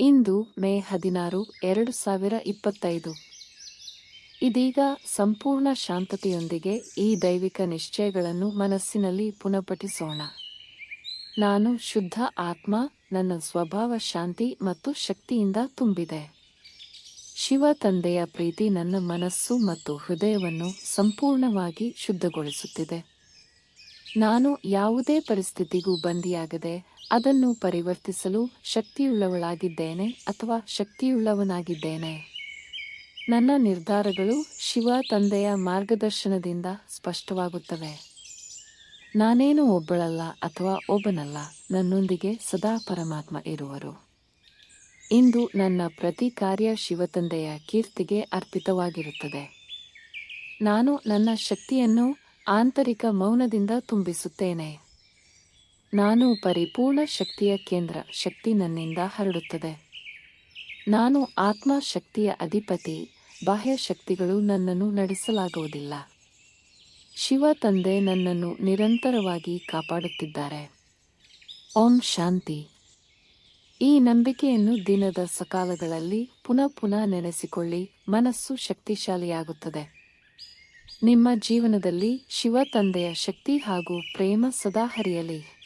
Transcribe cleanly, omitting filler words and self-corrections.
ಇಂದು ಮೇ 16, 2025. ಇದೀಗ ಸಂಪೂರ್ಣ ಶಾಂತತೆಯೊಂದಿಗೆ ಈ ದೈವಿಕ ನಿಶ್ಚಯಗಳನ್ನು ಮನಸ್ಸಿನಲ್ಲಿ ಪುನಃಪಠಿಸೋಣ. ನಾನು ಶುದ್ಧ ಆತ್ಮ, ನನ್ನ ಸ್ವಭಾವ ಶಾಂತಿ ಮತ್ತು ಶಕ್ತಿಯಿಂದ ತುಂಬಿದೆ. ಶಿವ ತಂದೆಯ ಪ್ರೀತಿ ನನ್ನ ಮನಸ್ಸು ಮತ್ತು ಹೃದಯವನ್ನು ಸಂಪೂರ್ಣವಾಗಿ ಶುದ್ಧಗೊಳಿಸುತ್ತಿದೆ. ನಾನು ಯಾವುದೇ ಪರಿಸ್ಥಿತಿಗೂ ಬಂದಿಯಾಗದೆ ಅದನ್ನು ಪರಿವರ್ತಿಸಲು ಶಕ್ತಿಯುಳ್ಳವಳಾಗಿದ್ದೇನೆ ಅಥವಾ ಶಕ್ತಿಯುಳ್ಳವನಾಗಿದ್ದೇನೆ. ನನ್ನ ನಿರ್ಧಾರಗಳು ಶಿವ ತಂದೆಯ ಮಾರ್ಗದರ್ಶನದಿಂದ ಸ್ಪಷ್ಟವಾಗುತ್ತವೆ. ನಾನೇನು ಒಬ್ಬಳಲ್ಲ ಅಥವಾ ಒಬ್ಬನಲ್ಲ, ನನ್ನೊಂದಿಗೆ ಸದಾ ಪರಮಾತ್ಮ ಇರುವರು. ಇಂದು ನನ್ನ ಪ್ರತಿ ಕಾರ್ಯ ಶಿವತಂದೆಯ ಕೀರ್ತಿಗೆ ಅರ್ಪಿತವಾಗಿರುತ್ತದೆ. ನಾನು ನನ್ನ ಶಕ್ತಿಯನ್ನು ಆಂತರಿಕ ಮೌನದಿಂದ ತುಂಬಿಸುತ್ತೇನೆ. ನಾನು ಪರಿಪೂರ್ಣ ಶಕ್ತಿಯ ಕೇಂದ್ರ, ಶಕ್ತಿ ನನ್ನಿಂದ ಹರಡುತ್ತದೆ. ನಾನು ಆತ್ಮ ಶಕ್ತಿಯ ಅಧಿಪತಿ, ಬಾಹ್ಯ ಶಕ್ತಿಗಳು ನನ್ನನ್ನು ನಡೆಸಲಾಗುವುದಿಲ್ಲ. ಶಿವ ತಂದೆ ನನ್ನನ್ನು ನಿರಂತರವಾಗಿ ಕಾಪಾಡುತ್ತಿದ್ದಾರೆ. ಓಂ ಶಾಂತಿ. ಈ ನಂಬಿಕೆಯನ್ನು ದಿನದ ಸಕಾಲಗಳಲ್ಲಿ ಪುನಃ ನೆನೆಸಿಕೊಳ್ಳಿ, ಮನಸ್ಸು ಶಕ್ತಿಶಾಲಿಯಾಗುತ್ತದೆ. ನಿಮ್ಮ ಜೀವನದಲ್ಲಿ ಶಿವ ತಂದೆಯ ಶಕ್ತಿ ಹಾಗೂ ಪ್ರೇಮ ಸದಾ ಹರಿಯಲಿ.